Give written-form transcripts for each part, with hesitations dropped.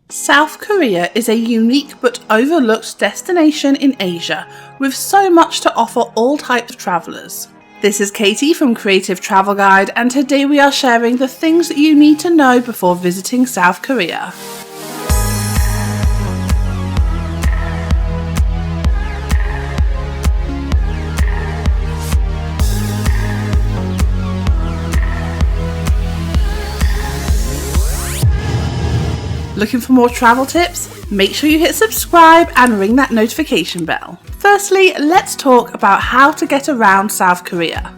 South Korea is a unique but overlooked destination in Asia with so much to offer all types of travellers. This is Katie from Creative Travel Guide, and today we are sharing the things that you need to know before visiting South Korea. Looking for more travel tips? Make sure you hit subscribe and ring that notification bell. Firstly, let's talk about how to get around South Korea.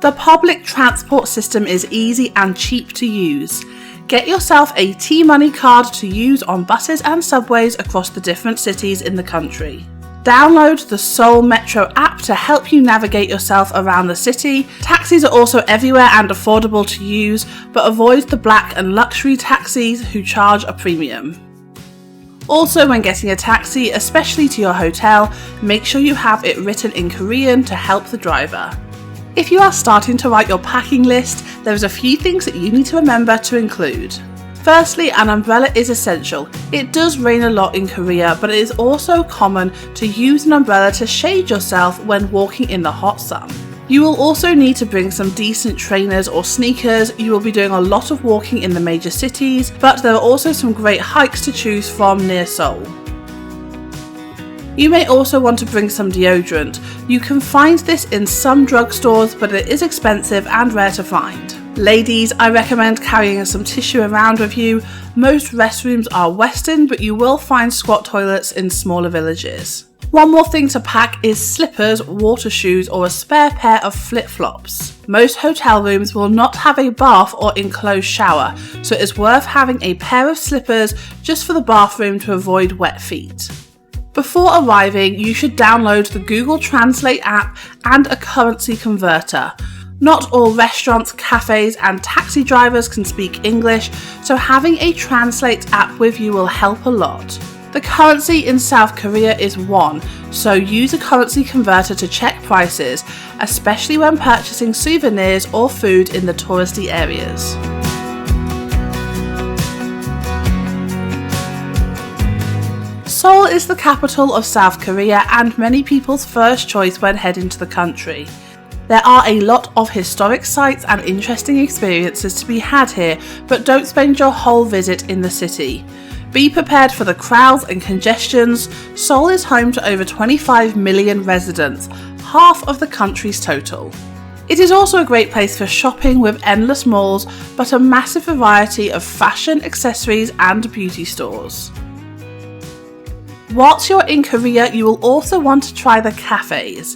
The public transport system is easy and cheap to use. Get yourself a T-Money card to use on buses and subways across the different cities in the country. Download the Seoul Metro app to help you navigate yourself around the city. Taxis are also everywhere and affordable to use, but avoid the black and luxury taxis who charge a premium. Also, when getting a taxi, especially to your hotel, make sure you have it written in Korean to help the driver. If you are starting to write your packing list, there's a few things that you need to remember to include. Firstly, an umbrella is essential. It does rain a lot in Korea, but it is also common to use an umbrella to shade yourself when walking in the hot sun. You will also need to bring some decent trainers or sneakers. You will be doing a lot of walking in the major cities, but there are also some great hikes to choose from near Seoul. You may also want to bring some deodorant. You can find this in some drugstores, but it is expensive and rare to find. Ladies, I recommend carrying some tissue around with you. Most restrooms are Western, but you will find squat toilets in smaller villages. One more thing to pack is slippers, water shoes, or a spare pair of flip-flops. Most hotel rooms will not have a bath or enclosed shower, so it is worth having a pair of slippers just for the bathroom to avoid wet feet. Before arriving, you should download the Google Translate app and a currency converter. Not all restaurants, cafes, and taxi drivers can speak English, so having a Translate app with you will help a lot. The currency in South Korea is won, so use a currency converter to check prices, especially when purchasing souvenirs or food in the touristy areas. Seoul is the capital of South Korea and many people's first choice when heading to the country. There are a lot of historic sites and interesting experiences to be had here, but don't spend your whole visit in the city. Be prepared for the crowds and congestions. Seoul is home to over 25 million residents, half of the country's total. It is also a great place for shopping with endless malls, but a massive variety of fashion, accessories and beauty stores. Whilst you're in Korea, you will also want to try the cafes.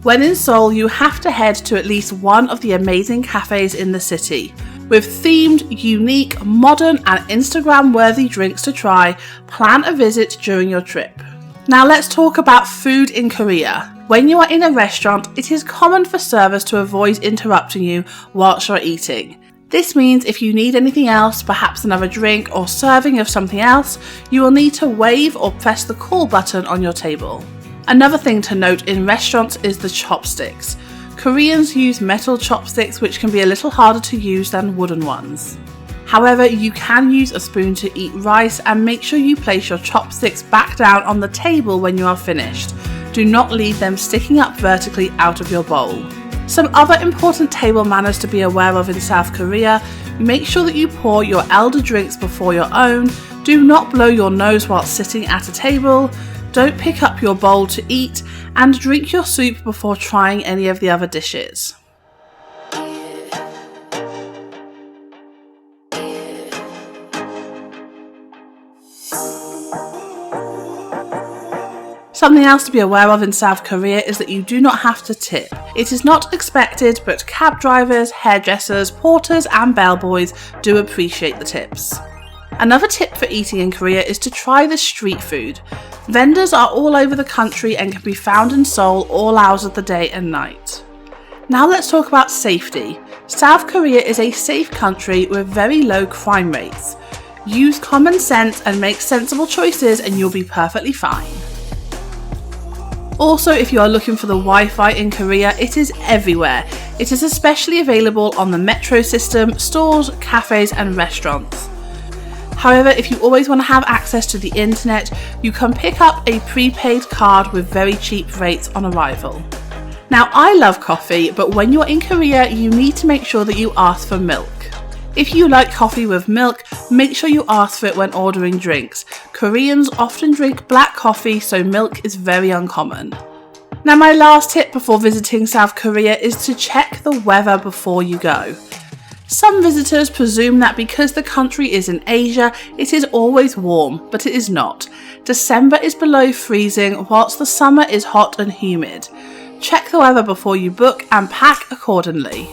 When in Seoul, you have to head to at least one of the amazing cafes in the city. With themed, unique, modern and Instagram-worthy drinks to try, plan a visit during your trip. Now let's talk about food in Korea. When you are in a restaurant, it is common for servers to avoid interrupting you whilst you're eating. This means if you need anything else, perhaps another drink or serving of something else, you will need to wave or press the call button on your table. Another thing to note in restaurants is the chopsticks. Koreans use metal chopsticks, which can be a little harder to use than wooden ones. However, you can use a spoon to eat rice, and make sure you place your chopsticks back down on the table when you are finished. Do not leave them sticking up vertically out of your bowl. Some other important table manners to be aware of in South Korea: make sure that you pour your elder drinks before your own. Do not blow your nose while sitting at a table. Don't pick up your bowl to eat, and drink your soup before trying any of the other dishes. Something else to be aware of in South Korea is that you do not have to tip. It is not expected, but cab drivers, hairdressers, porters and bellboys do appreciate the tips. Another tip for eating in Korea is to try the street food. Vendors are all over the country and can be found in Seoul all hours of the day and night. Now let's talk about safety. South Korea is a safe country with very low crime rates. Use common sense and make sensible choices and you'll be perfectly fine. Also, if you are looking for the Wi-Fi in Korea, it is everywhere. It is especially available on the metro system, stores, cafes and restaurants. However, if you always want to have access to the internet, you can pick up a prepaid card with very cheap rates on arrival. Now, I love coffee, but when you're in Korea, you need to make sure that you ask for milk. If you like coffee with milk, make sure you ask for it when ordering drinks. Koreans often drink black coffee, so milk is very uncommon. Now, my last tip before visiting South Korea is to check the weather before you go. Some visitors presume that because the country is in Asia, it is always warm, but it is not. December is below freezing, whilst the summer is hot and humid. Check the weather before you book and pack accordingly.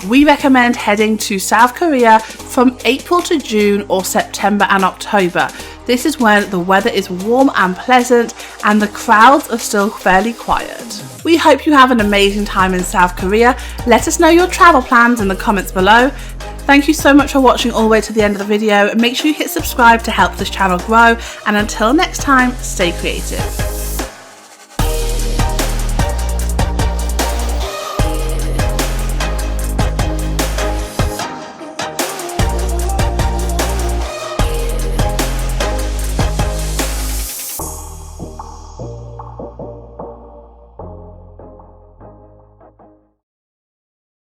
We recommend heading to South Korea from April to June or September and October. This is when the weather is warm and pleasant and the crowds are still fairly quiet. We hope you have an amazing time in South Korea. Let us know your travel plans in the comments below. Thank you so much for watching all the way to the end of the video. Make sure you hit subscribe to help this channel grow, and until next time, stay creative.